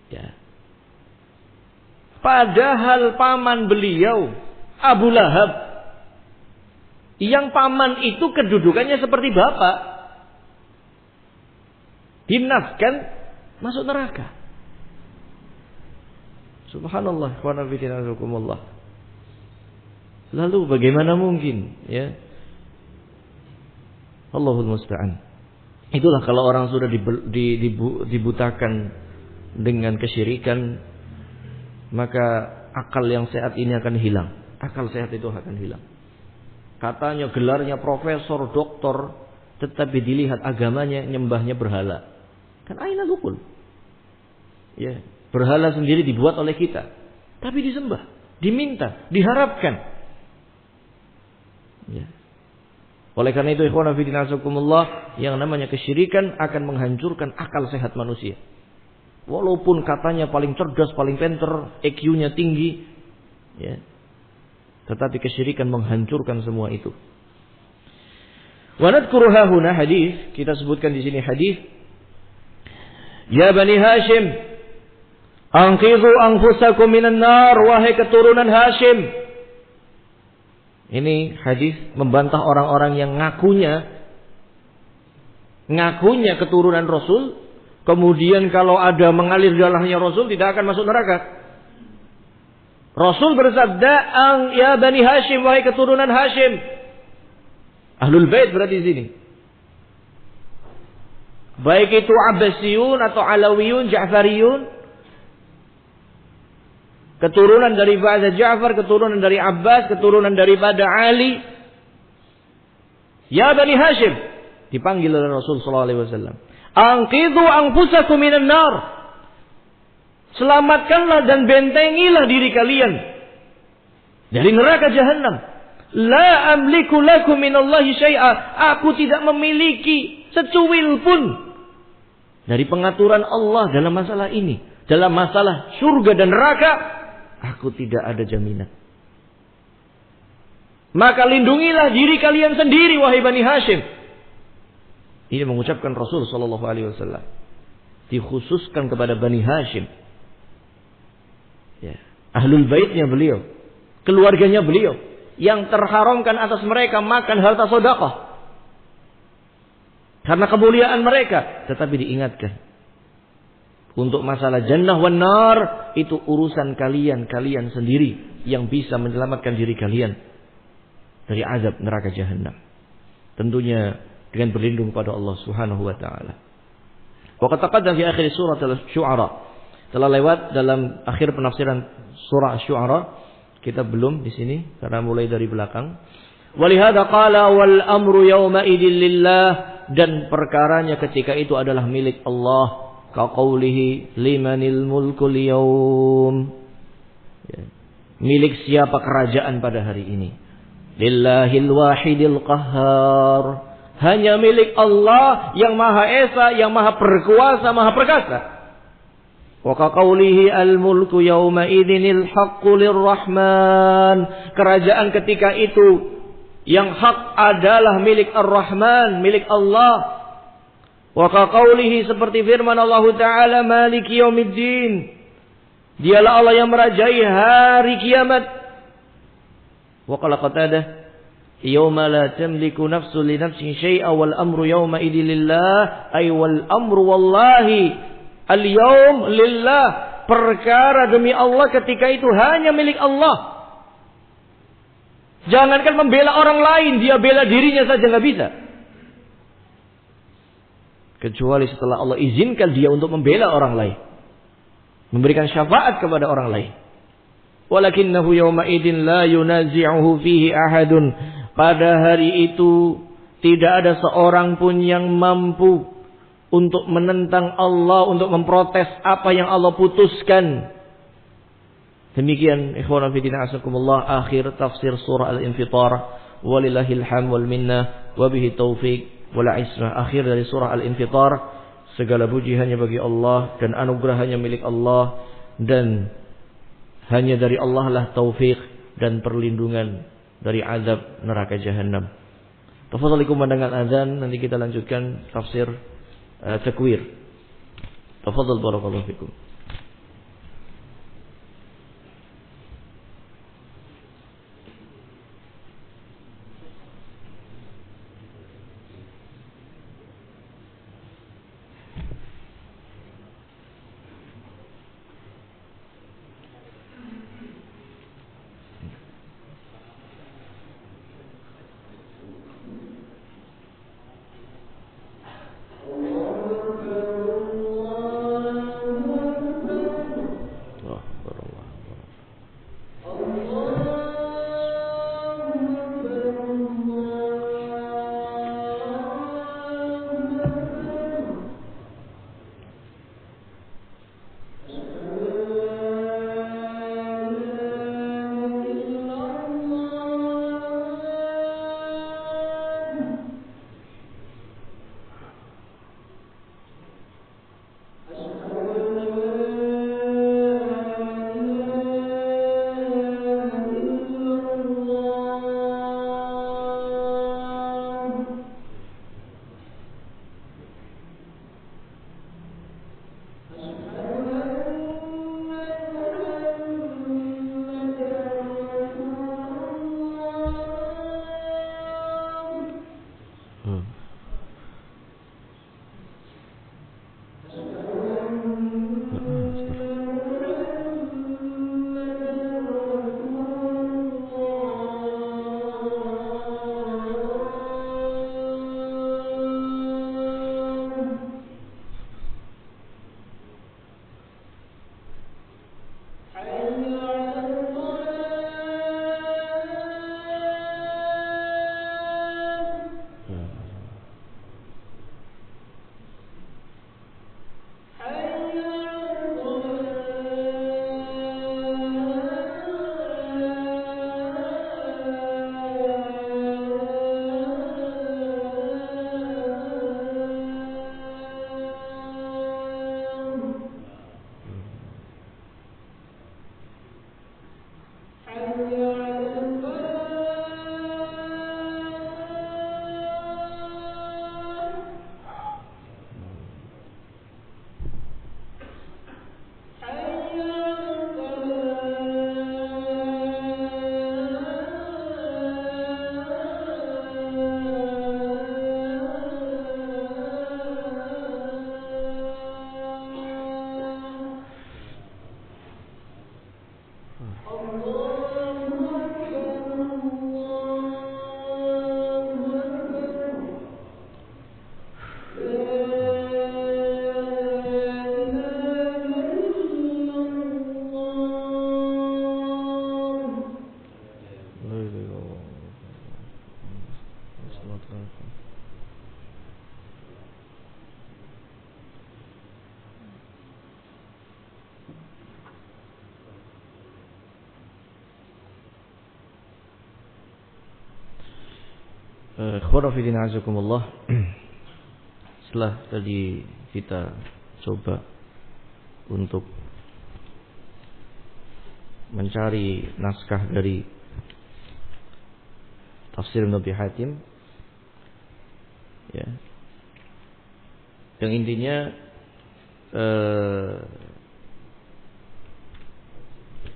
Ya. Padahal paman beliau Abu Lahab, yang paman itu kedudukannya seperti bapak, dinaskan masuk neraka. Subhanallah, wa nabiyina. Lalu bagaimana mungkin, ya? Allahul musta'an. Itulah kalau orang sudah dibutakan dengan kesyirikan, maka akal yang sehat ini akan hilang. Akal sehat itu akan hilang. Katanya gelarnya profesor, doktor, tetapi dilihat agamanya nyembahnya berhala. Kan aina lukul. Ya, berhala sendiri dibuat oleh kita, tapi disembah, diminta, diharapkan. Ya. Oleh karena itu, ikhwan fillah azakumullah, yang namanya kesyirikan akan menghancurkan akal sehat manusia. Walaupun katanya paling cerdas, paling pintar, IQ-nya tinggi, ya, tetapi kesyirikan menghancurkan semua itu. Wa nadhkuru hahuna hadis, kita sebutkan di sini hadis. Ya Bani Hashim, anqidhu anfusakum minan nar, wahai keturunan Hashim. Ini hadis membantah orang-orang yang ngakunya keturunan Rasul, kemudian kalau ada mengalir darahnya Rasul tidak akan masuk neraka. Rasul bersabda, ya Bani Hashim, wahai keturunan Hashim. Ahlul Bait berarti di sini. Baik itu Abbasiyun atau Alawiyun, Ja'fariyun, keturunan daripada Ja'far, keturunan dari Abbas, keturunan daripada Ali. Ya Bani Hashim, dipanggil oleh Rasul sallallahu alaihi wasallam. Anqidhu anfusakum minan nar. Selamatkanlah dan bentengilah diri kalian dari neraka jahanam. La amliku lakum minallahi syai'a. Aku tidak memiliki secuil pun dari pengaturan Allah dalam masalah ini. Dalam masalah surga dan neraka, aku tidak ada jaminan. Maka lindungilah diri kalian sendiri, wahai Bani Hashim. Ini mengucapkan Rasul sallallahu alaihi wasallam. Dikhususkan kepada Bani Hashim. Ya. Ahlul baitnya beliau, keluarganya beliau, yang terharamkan atas mereka makan harta sedekah karena kemuliaan mereka, tetapi diingatkan untuk masalah jannah wan nar, itu urusan kalian sendiri yang bisa menyelamatkan diri kalian dari azab neraka jahanam. Tentunya dengan berlindung pada Allah Subhanahu wa taala. Wa qad taqaddama fi akhir surah Asy-Syu'ara. Telah lewat dalam akhir penafsiran surah Asy-Syu'ara. Kita belum di sini karena mulai dari belakang. Walihada qala wal amru yawma idzin lillah, dan perkaranya ketika itu adalah milik Allah. Ka qaulihi limanil mulkul yawm. Ya. Milik siapa kerajaan pada hari ini? Lillahil wahidil qahhar. Hanya milik Allah yang Maha Esa, yang Maha Berkuasa, Maha Perkasa. Wa ka qaulihi al mulku yawma idzinil haqqu lirrahman. Kerajaan ketika itu yang hak adalah milik Ar-Rahman, milik Allah. Wa ka qaulihi, seperti firman Allah Ta'ala, Maliki yaumiddin. Dialah Allah yang merajai hari kiamat. Wa qala Qatadah, yauma la tamliku nafsun li nafsin syai'a wal amru yauma idzin lillah, ay wal amru wallahi al-yawm lillah. Perkara demi Allah ketika itu hanya milik Allah. Jangankan membela orang lain, dia bela dirinya saja nggak bisa. kecuali setelah Allah izinkan dia untuk membela orang lain, memberikan syafaat kepada orang lain. Walakinnahu yawma idin la yunazi'uhu fihi ahadun. Pada hari itu tidak ada seorang pun yang mampu untuk menentang Allah, untuk memprotes apa yang Allah putuskan. Demikian ikhwan fillah azakumullah akhir tafsir surah Al-Infitar. Walillahil hamd wal minna wa bihi taufiq wal ismah. Akhir dari surah Al-Infitar, segala puji hanya bagi Allah dan anugerah hanya milik Allah, dan hanya dari Allah lah taufik dan perlindungan dari azab neraka jahanam. Tafadhal kumandangkan azan, nanti kita lanjutkan tafsir takwir. Tafadhal barakallahu fikum. Khawrafidin azakumullah. Setelah tadi kita coba untuk mencari naskah dari tafsir Ibnu Abi Hatim, ya, yang intinya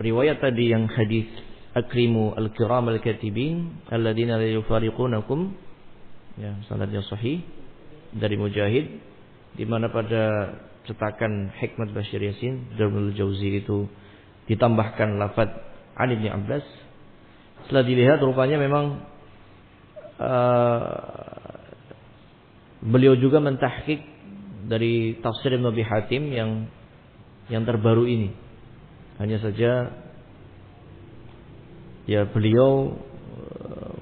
riwayat tadi yang hadis akrimu al-kiram al-katibin alladzina la yufariqunakum, ya, sanadnya sahih dari Mujahid, di mana pada cetakan Hikmat Bashir Yasin Darul Jauzi itu ditambahkan lafaz an Ibnu Abbas. Setelah dilihat rupanya memang beliau juga mentahqiq dari tafsir Ibnu Abi Hatim yang terbaru ini. Hanya saja ya beliau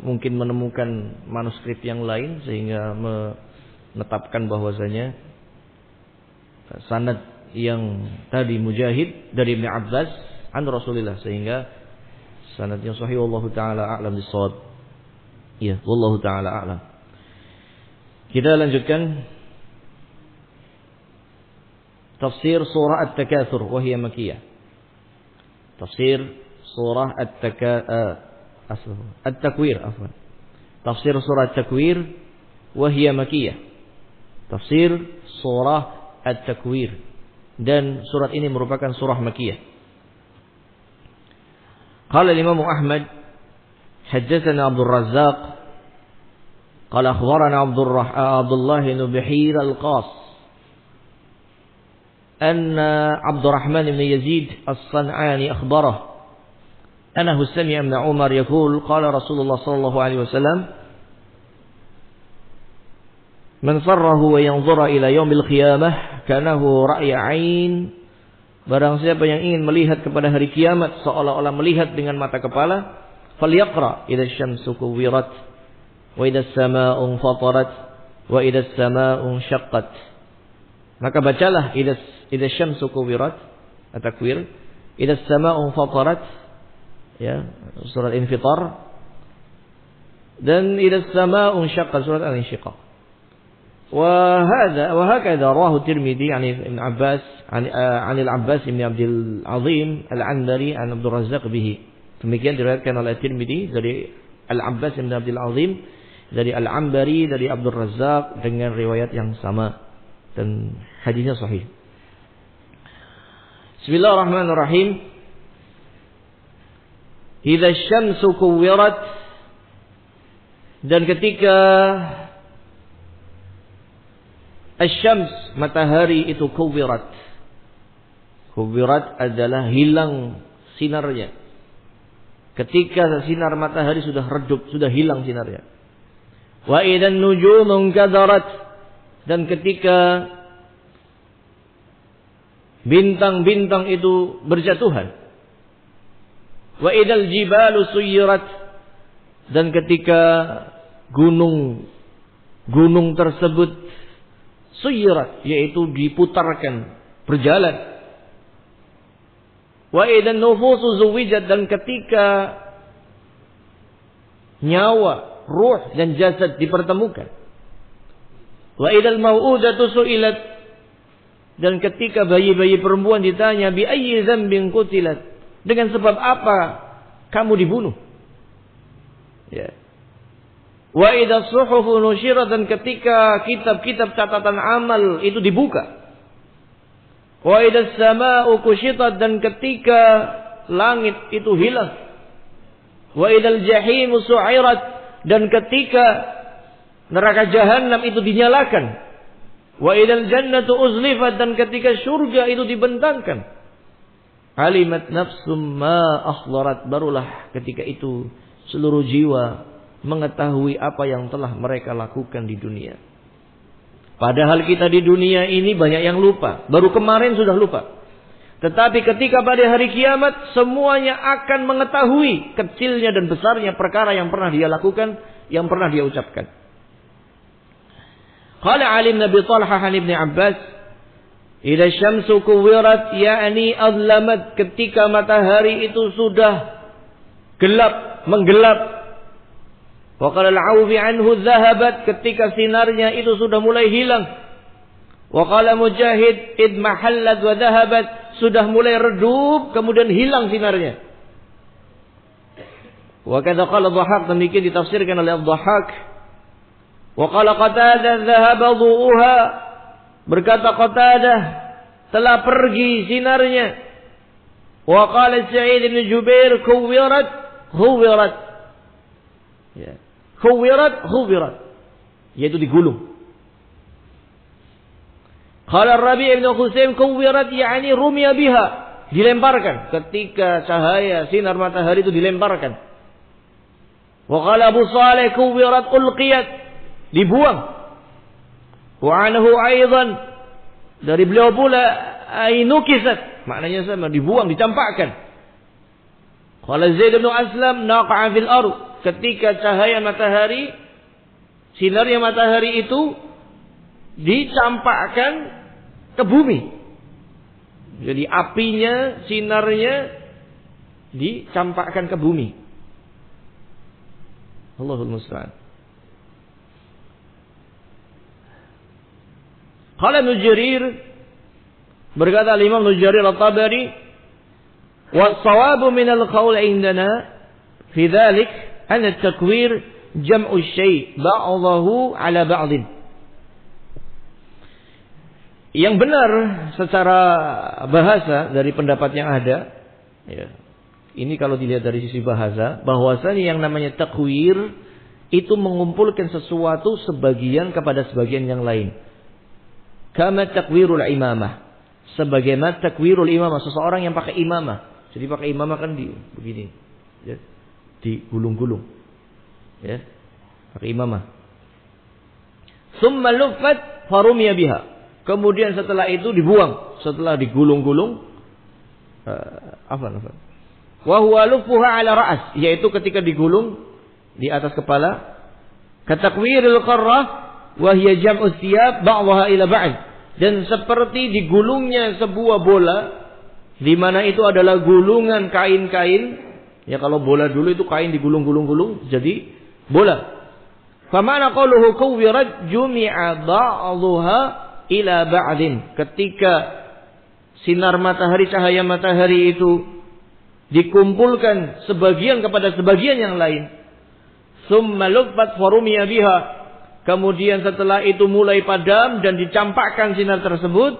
mungkin menemukan manuskrip yang lain sehingga menetapkan bahwasanya sanad yang tadi Mujahid dari Ibnu Abbas an Rasulillah, sehingga sanadnya sahih. Wallahu taala a'lam bissawab. Ya, wallahu taala a'lam. Kita lanjutkan tafsir surah At-Takatsur wa hiya makkiyah. Tafsir surah At-Takwir afwan. Tafsir surah At-Takwir wa hiya makkiyah. Tafsir surah At-Takwir, dan surat ini merupakan surah makkiyah. Qala Imam Ahmad haddatsana Abdul Razzaq qala akhbarana Abdullah bin Bihir al-Qas أن عبد الرحمن بن يزيد الصنعاني أخبره أنه سمع ابن عمر يقول قال رسول الله صلى الله عليه وسلم من سره وينظر إلى يوم القيامة كأنه رأي عين. Barang siapa yang ingin melihat kepada hari kiamat seolah-olah melihat dengan mata kepala, falyaqra idza syamsu kuwirat wa idza as-samaa'u fatarat wa idza as-samaa'u syaqqat. Maka bacalah idza syamsu kuwirat, at-takwir, idza as-samaa'u fatarat, ya, surat Infitar, dan idza as-samaa'u syaqqat, surat Al-Insyiqaq. وهكذا رواه الترمذي عن ابن عباس عن العباس بن عبد العظيم العنبري عن عبد الرزاق به. Demikian diriwayatkan oleh Tirmidzi dari Al-Abbas bin Abdul Azim, dari Al-Ambari, dari Abdul Razzaq dengan riwayat yang sama, dan hadisnya sahih. Bismillahirrahmanirrahim. Idza syamsu kuwirat, dan ketika Asy-syams, matahari itu kuwirat. Kuwirat adalah hilang sinarnya. Ketika sinar matahari sudah redup, sudah hilang sinarnya. Wa idzan nujumu kadarat, dan ketika bintang-bintang itu berjatuhan. Wa idzal jibalu suyirat, dan ketika gunung tersebut suyirat, yaitu diputarkan, berjalan. Wa idzan nufusu zuwijat, dan ketika nyawa, ruh dan jasad dipertemukan. Wa idzal mau'udatu su'ilat, dan ketika bayi-bayi perempuan ditanya bi ayyi dzambin qutilat, dengan sebab apa kamu dibunuh. Ya. Wa idza suhufu nusyirat, dan ketika kitab-kitab catatan amal itu dibuka. Wa idza samaa'u kushitat, dan ketika langit itu hilang. Wa idzal jahimu su'irat, dan ketika neraka jahanam itu dinyalakan. Wa idzal jannatu uzlifat, dan ketika surga itu dibentangkan. Alimat nafsum ma akhdarat, barulah ketika itu seluruh jiwa mengetahui apa yang telah mereka lakukan di dunia. Padahal kita di dunia ini banyak yang lupa. Baru kemarin sudah lupa. Tetapi ketika pada hari kiamat, semuanya akan mengetahui kecilnya dan besarnya perkara yang pernah dia lakukan, yang pernah dia ucapkan. Qala Ali bin Abi Talha an Ibnu Abbas, idza syamsu kuwirat ya'ni azlamat, ketika matahari itu sudah gelap, menggelap. Wa qala al-'Aufi anhu dhahabat, ketika sinarnya itu sudah mulai hilang. Wa qala Mujahid id mahallat wa dhahabat, sudah mulai redup kemudian hilang sinarnya. Wa kadza qala Dhahhak, demikian ditafsirkan oleh Dhahhak. Wa qala Qatadah dhahaba dhu'uha, berkata Qatadah telah pergi sinarnya. Wa qala Sa'id bin Jubair kuwirat. Ya. Khuwirat, yaitu digulung. Qala Rabi' ibn Khusaim kuwirat ya'ni rumiya biha, dilemparkan. Ketika cahaya sinar matahari itu dilemparkan. Wa qala Abu Saleh kuwirat ulqiyat, dibuang. Wa anhu aidan, Dari beliau pula ainukisat, maknanya sama, dibuang, dicampakkan. Qala Zaid bin Aslam naqa'a fil ardh, ketika cahaya matahari, sinarnya matahari itu dicampakkan ke bumi. Jadi apinya, sinarnya dicampakkan ke bumi. Allahul musta'an. Qala Ibnu Jarir, berkata Imam Ibnu Jarir At-Tabari, was-sawabu min al-qaul indana fi dzalik an at-takwir jam'u syai' ba'dahu 'ala ba'din. Yang benar secara bahasa dari pendapat yang ada, ya, ini kalau dilihat dari sisi bahasa, bahwasanya yang namanya takwir itu mengumpulkan sesuatu sebagian kepada sebagian yang lain. Kama takwirul imamah, sebagaimana takwirul imamah, seseorang yang pakai imamah. Jadi pakai imamah kan begini, ya, digulung-gulung, ya, pakai imamah. Summa luffat farumiya biha. Kemudian setelah itu dibuang, setelah digulung-gulung, wa huwa luffuha ala ra's, yaitu ketika digulung di atas kepala. Katakwiril qarrah wa hiya jam'u thiyab ba'daha ila ba'd, dan seperti digulungnya sebuah bola, di mana itu adalah gulungan kain-kain. Ya, kalau bola dulu itu kain digulung-gulung-gulung jadi bola. Fa ma'na qawluhu kuwirat jumi'a ba'daha ila ba'din, ketika sinar matahari, cahaya matahari itu dikumpulkan sebagian kepada sebagian yang lain. Summa luffat farumiya biha, kemudian setelah itu mulai padam dan dicampakkan sinar tersebut.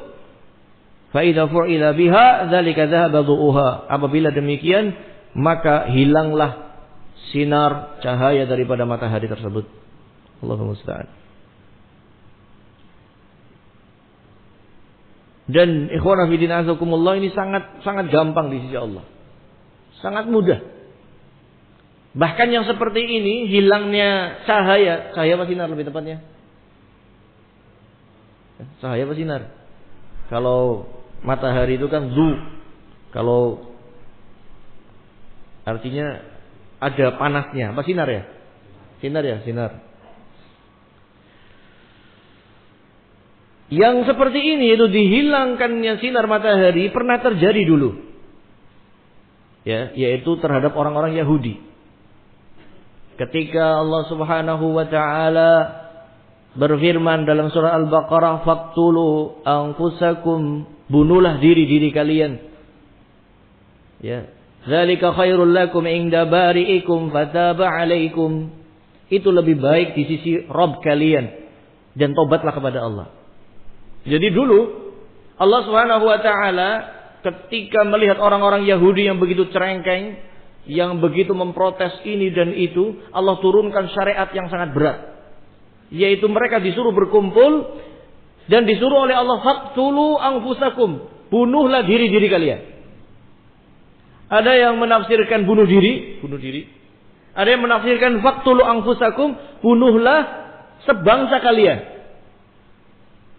Fa idza fu'ila biha dzalika dhahaba dhu'uha, apabila demikian maka hilanglah sinar cahaya daripada matahari tersebut. Allahu musta'an. Dan ikhwana fillah azakumullah, ini sangat gampang di sisi Allah. Sangat mudah. Bahkan yang seperti ini, hilangnya cahaya apa sinar lebih tepatnya? Cahaya apa sinar? Kalau matahari itu kan zu. Kalau artinya ada panasnya, apa sinar ya? Sinar ya, sinar. Yang seperti ini itu dihilangkannya sinar matahari pernah terjadi dulu. Ya, yaitu terhadap orang-orang Yahudi. Ketika Allah Subhanahu wa taala berfirman dalam surah Al-Baqarah, faqtulu anfusakum, bunuhlah diri-diri kalian. Ya, dzalika khairul lakum inda bari'ikum fataba 'alaikum. Itu lebih baik di sisi Rabb kalian, dan tobatlah kepada Allah. Jadi dulu Allah Subhanahu wa taala ketika melihat orang-orang Yahudi yang begitu cerengkeng, yang begitu memprotes ini dan itu, Allah turunkan syariat yang sangat berat, yaitu mereka disuruh berkumpul dan disuruh oleh Allah, faqtulu anfusakum, bunuhlah diri-diri kalian. Ada yang menafsirkan bunuh diri. Ada yang menafsirkan faqtulu anfusakum, bunuhlah sebangsa kalian.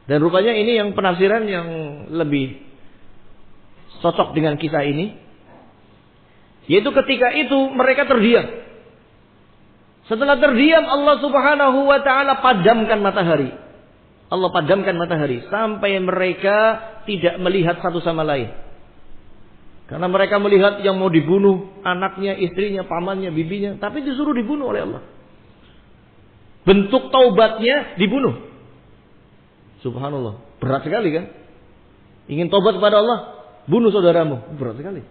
Dan rupanya ini yang penafsiran yang lebih cocok dengan kisah ini, yaitu ketika itu mereka terdiam. Setelah terdiam, Allah Subhanahu wa taala padamkan matahari. Allah padamkan matahari sampai mereka tidak melihat satu sama lain. Karena mereka melihat yang mau dibunuh anaknya, istrinya, pamannya, bibinya, tapi disuruh dibunuh oleh Allah. Bentuk taubatnya dibunuh. Subhanallah, berat sekali kan? Ingin taubat kepada Allah, bunuh saudaramu, berat sekali.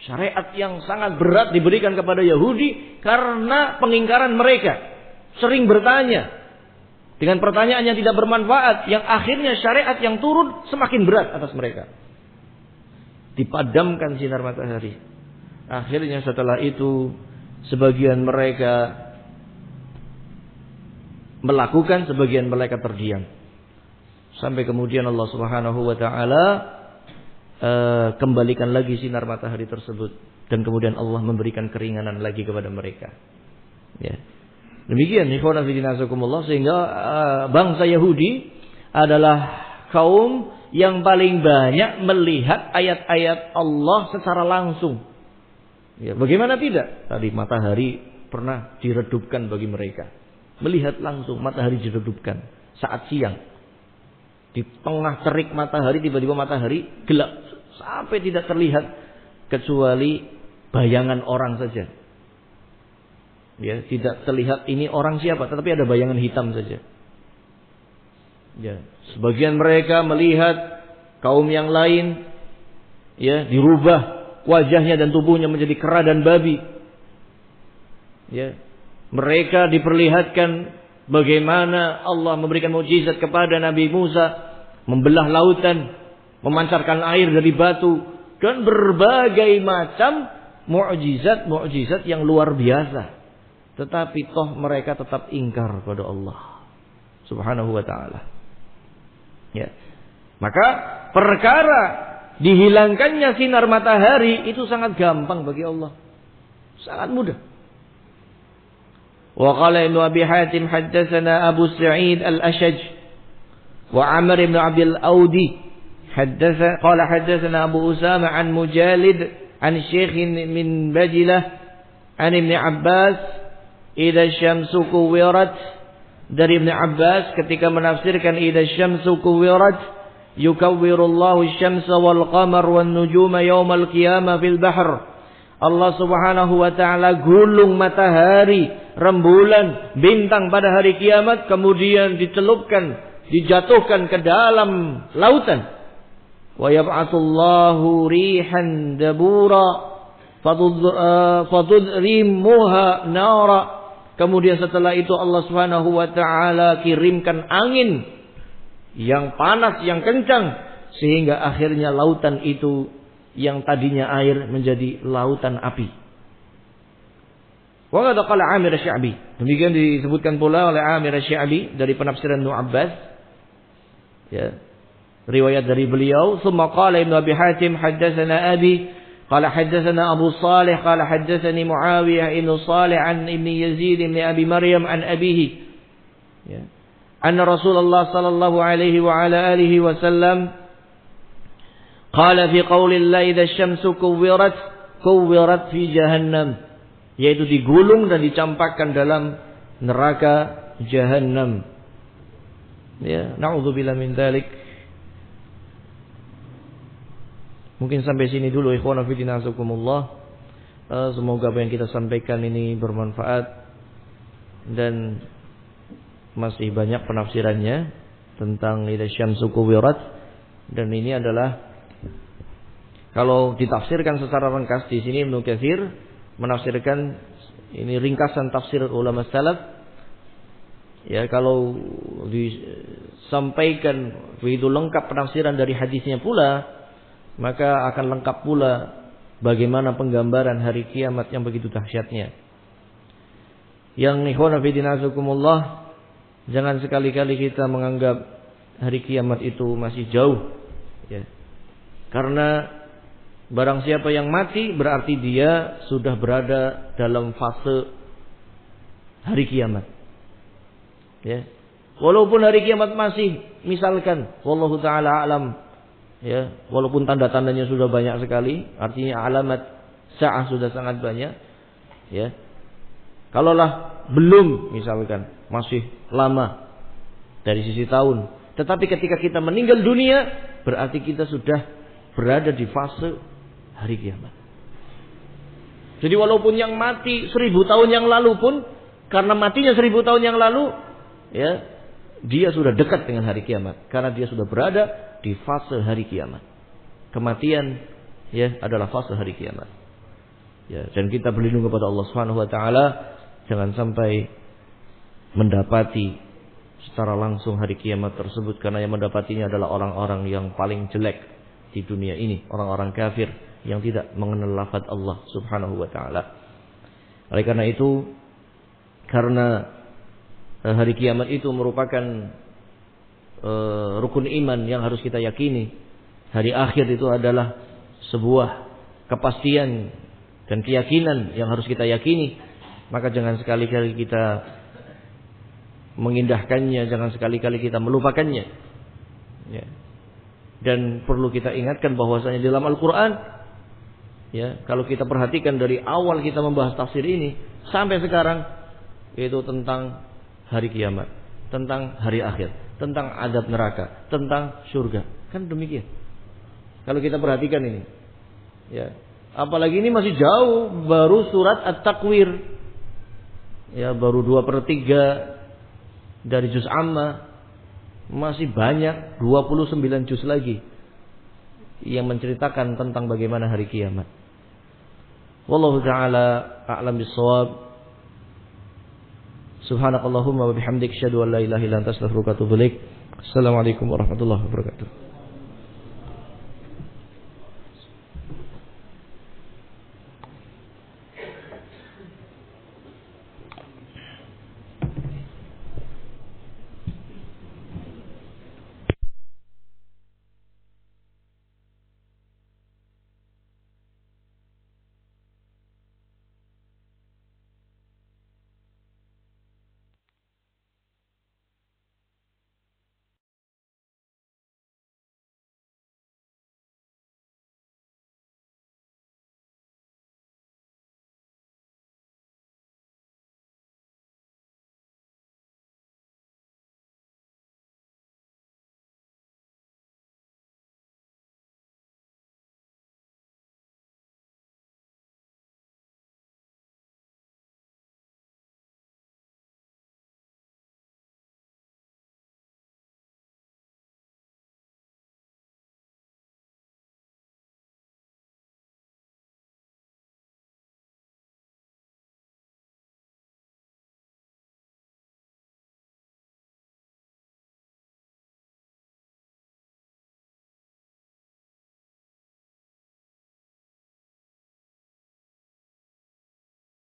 Syariat yang sangat berat diberikan kepada Yahudi karena pengingkaran mereka. Sering bertanya dengan pertanyaan yang tidak bermanfaat, yang akhirnya syariat yang turun semakin berat atas mereka. Dipadamkan sinar matahari. Akhirnya setelah itu sebagian mereka melakukan, sebagian mereka terdiam. Sampai kemudian Allah Subhanahu wa taala kembalikan lagi sinar matahari tersebut, dan kemudian Allah memberikan keringanan lagi kepada mereka. Ya. Demikian ikhwan fillah, sehingga bangsa Yahudi adalah kaum yang paling banyak melihat ayat-ayat Allah secara langsung. Ya, bagaimana tidak? Tadi matahari pernah diredupkan bagi mereka. Melihat langsung matahari diredupkan saat siang. Di tengah terik matahari tiba-tiba matahari gelap sampai tidak terlihat kecuali bayangan orang saja. Ya, tidak terlihat ini orang siapa, tetapi ada bayangan hitam saja. Ya, sebagian mereka melihat kaum yang lain ya dirubah wajahnya dan tubuhnya menjadi kera dan babi. Ya, mereka diperlihatkan bagaimana Allah memberikan mukjizat kepada Nabi Musa, membelah lautan, memancarkan air dari batu, dan berbagai macam mukjizat yang luar biasa. Tetapi toh mereka tetap ingkar pada Allah Subhanahu wa ta'ala. Ya. Maka perkara dihilangkannya sinar matahari itu sangat gampang bagi Allah. Sangat mudah. Wa qala Ibnu Abi Hatim haddatsana Abu Sa'id Al-Ashaj wa Amr ibn Abdul Audi qala haddatsana Abu Usama an Mujalid an Syekh min Bajilah an Ibn Abbas idza syamsu kuwirat, dari Ibn Abbas ketika menafsirkan idza syamsu kuwirat yukawwirullahu asy-syamsa wal qamar wan nujuma yaumal qiyamah fil bahr. Allah Subhanahu wa taala gulung matahari, rembulan, bintang pada hari kiamat, kemudian dicelupkan, dijatuhkan ke dalam lautan. Wa yab'atsullahu rihan dabura fadudrimuha nara. Kemudian setelah itu Allah Subhanahu wa taala kirimkan angin yang panas, yang kencang, sehingga akhirnya lautan itu yang tadinya air menjadi lautan api. Wa qad qala Amir Asy-Sya'bi. Demikian disebutkan pula oleh Amir Asy-Sya'bi dari penafsiran Ibnu Abbas. Ya. Riwayat dari beliau, "Tsumma qala Ibnu Abi Hatim haddatsana Abi, qala haddatsana Abu Shalih, qala haddatsani Muawiyah ibn Shalih an Ibn Yazid ibn Abi Maryam an abihi." Ya. Anna Rasulullah sallallahu alaihi wa ala alihi wasallam qala fi qaulillah idza syamsu kuwirat fi jahannam, yaitu digulung dan dicampakkan dalam neraka jahannam. Ya, na'udzubillah min dzalik. Mungkin sampai sini dulu ikhwan fillah azakumullah. Semoga apa yang kita sampaikan ini bermanfaat, dan masih banyak penafsirannya tentang idza syamsu kuwirat, dan ini adalah kalau ditafsirkan secara ringkas di sini Ibnu Katsir menafsirkan ini ringkasan tafsir ulama salaf. Ya, kalau disampaikan begitu lengkap penafsiran dari hadisnya pula, maka akan lengkap pula bagaimana penggambaran hari kiamat yang begitu dahsyatnya. Yang ikhwan fillah azakumullah, jangan sekali-kali kita menganggap hari kiamat itu masih jauh. Ya. Karena barang siapa yang mati berarti dia sudah berada dalam fase hari kiamat. Ya. Walaupun hari kiamat masih, misalkan wallahu taala alam, ya, walaupun tanda-tandanya sudah banyak sekali, artinya alamat sa'ah sudah sangat banyak, ya. Kalaulah belum, misalkan masih lama dari sisi tahun, tetapi ketika kita meninggal dunia berarti kita sudah berada di fase hari kiamat. Jadi walaupun yang mati 1000 tahun yang lalu pun, karena matinya 1000 tahun yang lalu, ya, dia sudah dekat dengan hari kiamat, karena dia sudah berada di fase hari kiamat. Kematian, ya, adalah fase hari kiamat. Ya, dan kita berlindung kepada Allah Subhanahu wa taala jangan sampai mendapati secara langsung hari kiamat tersebut, karena yang mendapatinya adalah orang-orang yang paling jelek di dunia ini, orang-orang kafir yang tidak mengenal lafaz Allah Subhanahu wa taala. Oleh karena itu, karena hari kiamat itu merupakan rukun iman yang harus kita yakini, hari akhir itu adalah sebuah kepastian dan keyakinan yang harus kita yakini, maka jangan sekali-kali kita mengindahkannya, jangan sekali-kali kita melupakannya. Ya. Dan perlu kita ingatkan bahwasanya di dalam Al-Quran, ya, kalau kita perhatikan dari awal kita membahas tafsir ini sampai sekarang, yaitu tentang hari kiamat, tentang hari akhir, tentang azab neraka, tentang surga. Kan demikian. Kalau kita perhatikan ini, ya, apalagi ini masih jauh, baru surat At-Takwir, ya, baru 2/3 dari juz amma. Masih banyak 29 juz lagi yang menceritakan tentang bagaimana hari kiamat. Wallahu ta'ala a'lam bis-shawab. Subhanakallahumma wa bihamdika asyhadu an la ilaha illa anta astaghfiruka wa atubu ilaik. Assalamualaikum warahmatullahi wabarakatuh.